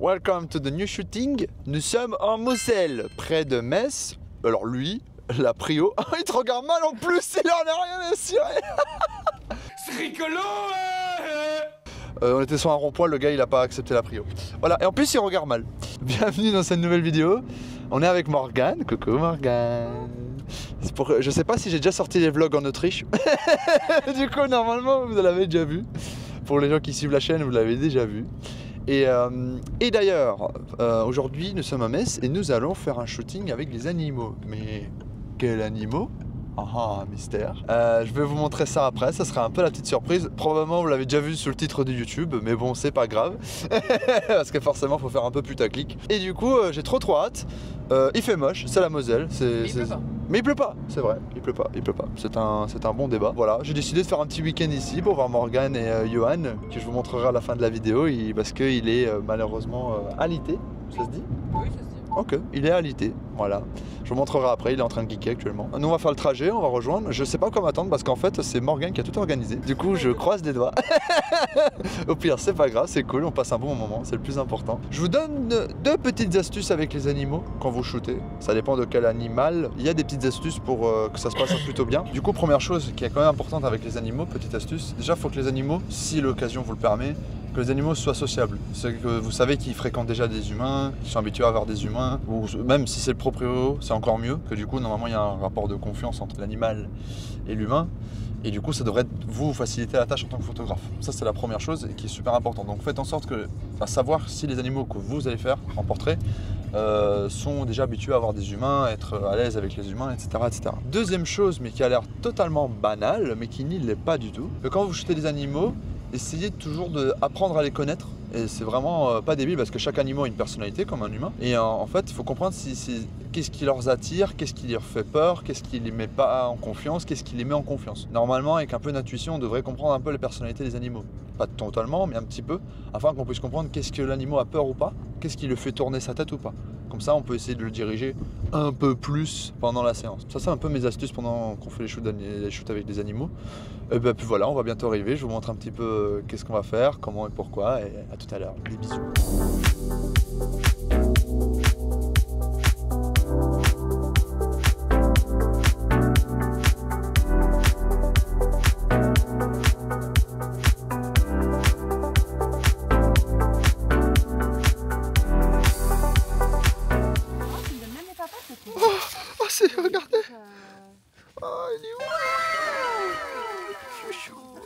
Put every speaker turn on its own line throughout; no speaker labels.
welcome to the new shooting. Nous sommes en Moselle, près de Metz. Alors lui, la prio, il te regarde mal en plus, il en a rien à cirer.
C'est rigolo.
On était sur un rond-point, le gars il a pas accepté la prio. Voilà, et en plus il regarde mal. Bienvenue dans cette nouvelle vidéo. On est avec Morgane. Coucou Morgane. Je sais pas si j'ai déjà sorti les vlogs en Autriche. Du coup normalement vous l'avez déjà vu. Pour les gens qui suivent la chaîne, vous l'avez déjà vu. Et d'ailleurs, aujourd'hui nous sommes à Metz et nous allons faire un shooting avec les animaux. Mais quels animaux? Ah, mystère. Je vais vous montrer ça après, ça sera un peu la petite surprise. Probablement vous l'avez déjà vu sur le titre de YouTube, mais bon c'est pas grave. Parce que forcément faut faire un peu putaclic. Et du coup j'ai trop hâte. Il fait moche, c'est la Moselle. Mais il pleut pas, c'est vrai, il pleut pas. C'est un bon débat. Voilà, j'ai décidé de faire un petit week-end ici pour voir Morgane et Johan, que je vous montrerai à la fin de la vidéo, parce qu'il est malheureusement alité, ça se dit?
Oui, ça se dit.
Ok, il est alité, voilà. Je vous montrerai après, il est en train de geeker actuellement. Nous on va faire le trajet, on va rejoindre. Je sais pas comment attendre parce qu'en fait c'est Morgane qui a tout organisé. Du coup je croise les doigts. Au pire c'est pas grave, c'est cool, on passe un bon moment, c'est le plus important. Je vous donne deux petites astuces avec les animaux quand vous shootez. Ça dépend de quel animal. Il y a des petites astuces pour que ça se passe plutôt bien. Du coup première chose qui est quand même importante avec les animaux, petite astuce. Déjà il faut que les animaux, si l'occasion vous le permet, que les animaux soient sociables. C'est que vous savez qu'ils fréquentent déjà des humains, qu'ils sont habitués à voir des humains, ou même si c'est le proprio, c'est encore mieux, que du coup normalement il y a un rapport de confiance entre l'animal et l'humain, et du coup ça devrait vous faciliter la tâche en tant que photographe. Ça c'est la première chose et qui est super importante. Donc faites en sorte que, à savoir si les animaux que vous allez faire en portrait sont déjà habitués à voir des humains, à être à l'aise avec les humains, etc., etc. Deuxième chose, mais qui a l'air totalement banale, mais qui n'y l'est pas du tout, que quand vous shootez des animaux, essayez toujours d'apprendre à les connaître. Et c'est vraiment pas débile parce que chaque animal a une personnalité comme un humain. Et en fait, il faut comprendre qu'est-ce qui leur attire, qu'est-ce qui leur fait peur, qu'est-ce qui les met pas en confiance, qu'est-ce qui les met en confiance. Normalement, avec un peu d'intuition, on devrait comprendre un peu les personnalités des animaux. Pas totalement, mais un petit peu, afin qu'on puisse comprendre qu'est-ce que l'animal a peur ou pas, qu'est-ce qui le fait tourner sa tête ou pas. Comme ça, on peut essayer de le diriger un peu plus pendant la séance. Ça, c'est un peu mes astuces pendant qu'on fait les shoots avec des animaux. Et ben, puis voilà, on va bientôt arriver. Je vous montre un petit peu qu'est-ce qu'on va faire, comment et pourquoi. Et à tout à l'heure. Des bisous. Regardez. Oh, il est où?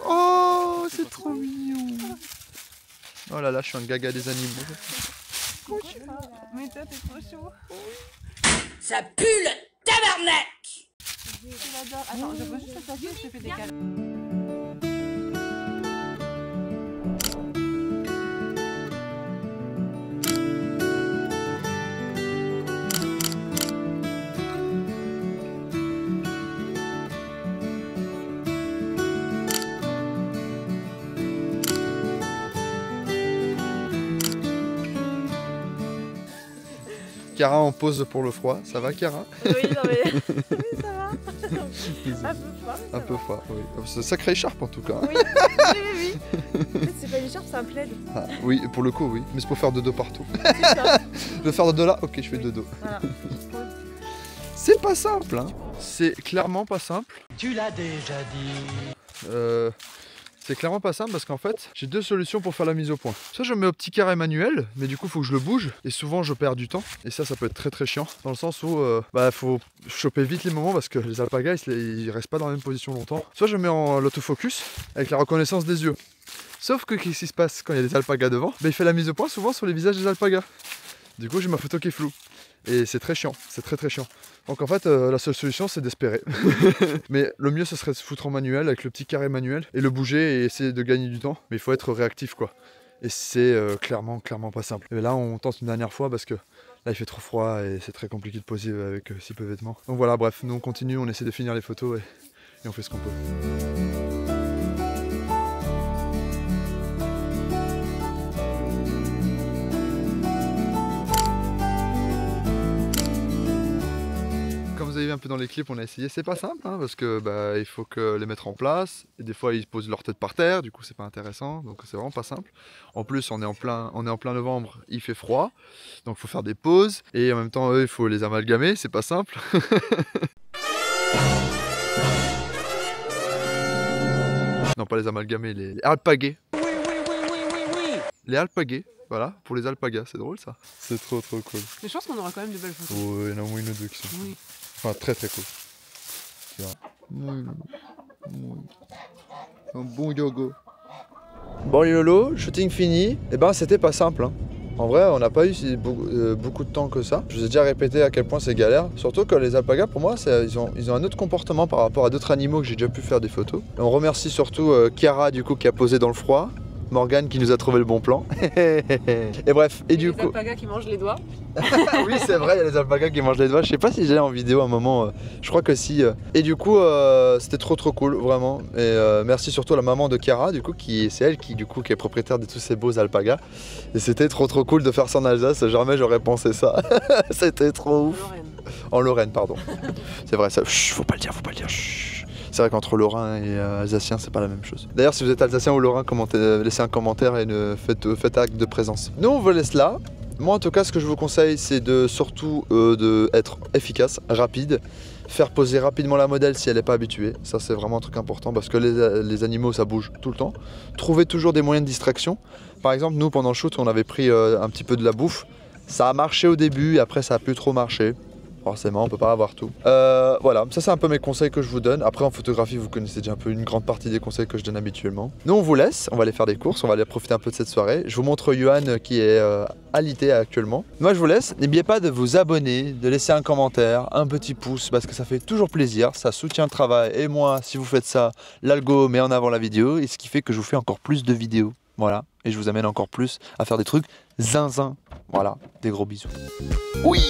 Oh, c'est trop mignon. Oh là là, je suis un gaga des animaux.
Mais toi, t'es trop chaud.
Ça pue le tabarnak!
Je l'adore. Attends, je peux juste t'assurer, je te fais des câlins.
Cara en pause pour le froid, ça va Cara?
Oui, non mais oui, ça va. Un peu froid.
Un peu froid, oui. C'est une sacrée écharpe en tout cas.
Oui, oui. En fait, c'est pas une écharpe, c'est un plaid.
Ah, oui, pour le coup, oui. Mais c'est pour faire dodo partout.
C'est ça.
Je veux faire dodo là? Ok, je fais dodo.
Voilà.
C'est pas simple, hein. C'est clairement pas simple.
Tu l'as déjà dit.
C'est clairement pas simple parce qu'en fait, j'ai deux solutions pour faire la mise au point. Soit je mets au petit carré manuel, mais du coup, il faut que je le bouge. Et souvent, je perds du temps. Et ça peut être très très chiant. Dans le sens où, faut choper vite les moments parce que les alpagas, ils restent pas dans la même position longtemps. Soit je mets en l'autofocus avec la reconnaissance des yeux. Sauf que qu'est-ce qui se passe quand il y a des alpagas devant? Il fait la mise au point souvent sur les visages des alpagas. Du coup, j'ai ma photo qui est floue. Et c'est très chiant, c'est très très chiant. Donc en fait, la seule solution c'est d'espérer. Mais le mieux ce serait de se foutre en manuel avec le petit carré manuel et le bouger et essayer de gagner du temps. Mais il faut être réactif quoi. Et c'est clairement pas simple. Et là on tente une dernière fois parce que là il fait trop froid et c'est très compliqué de poser avec si peu de vêtements. Donc voilà, bref, nous on continue, on essaie de finir les photos et on fait ce qu'on peut. Vous avez vu un peu dans les clips, on a essayé. C'est pas simple hein, parce que bah, il faut que les mettre en place. Et des fois ils posent leur tête par terre, du coup c'est pas intéressant. Donc c'est vraiment pas simple. En plus on est en plein novembre, il fait froid. Donc il faut faire des pauses. Et en même temps eux il faut les amalgamer, c'est pas simple. Non pas les amalgamer, les alpaguer. Les alpaguer. Voilà, pour les alpagas, c'est drôle ça. C'est trop cool.
Mais je pense qu'on aura quand même de belles photos.
Oh, il y en a au moins une ou deux qui sont cool. Enfin, très cool. Tu vois. Un bon yoga. Bon les lolos, shooting fini. Et ben c'était pas simple. Hein. En vrai, on n'a pas eu beaucoup de temps que ça. Je vous ai déjà répété à quel point c'est galère. Surtout que les alpagas, pour moi, ils ont un autre comportement par rapport à d'autres animaux que j'ai déjà pu faire des photos. Et on remercie surtout Chiara du coup qui a posé dans le froid. Morgane qui nous a trouvé le bon plan. Et bref, et du coup...
Les alpagas qui mangent les doigts.
Oui c'est vrai, il y a les alpagas qui mangent les doigts. Je sais pas si j'ai en vidéo à un moment, je crois que si. Et du coup c'était trop cool vraiment. Et merci surtout à la maman de Chiara du coup, c'est elle qui est propriétaire de tous ces beaux alpagas. Et c'était trop cool de faire ça en Alsace, jamais j'aurais pensé ça. C'était trop ouf. En Lorraine pardon. C'est vrai ça, chut, faut pas le dire. Chut. C'est vrai qu'entre Lorrain et Alsacien, c'est pas la même chose. D'ailleurs, si vous êtes Alsacien ou Lorrain, laissez un commentaire et faites acte de présence. Nous, on vous laisse là. Moi, en tout cas, ce que je vous conseille, c'est surtout d'être efficace, rapide, faire poser rapidement la modèle si elle n'est pas habituée. Ça, c'est vraiment un truc important parce que les animaux, ça bouge tout le temps. Trouvez toujours des moyens de distraction. Par exemple, nous, pendant le shoot, on avait pris un petit peu de la bouffe. Ça a marché au début et après, ça a plus trop marché. Forcément, on peut pas avoir tout. Voilà, ça c'est un peu mes conseils que je vous donne. Après en photographie, vous connaissez déjà un peu une grande partie des conseils que je donne habituellement. Nous on vous laisse, on va aller faire des courses, on va aller profiter un peu de cette soirée. Je vous montre Johan qui est alité actuellement. Moi je vous laisse, n'oubliez pas de vous abonner, de laisser un commentaire, un petit pouce parce que ça fait toujours plaisir, ça soutient le travail. Et moi, si vous faites ça, l'algo met en avant la vidéo et ce qui fait que je vous fais encore plus de vidéos. Voilà, et je vous amène encore plus à faire des trucs zinzin. Voilà, des gros bisous. Oui!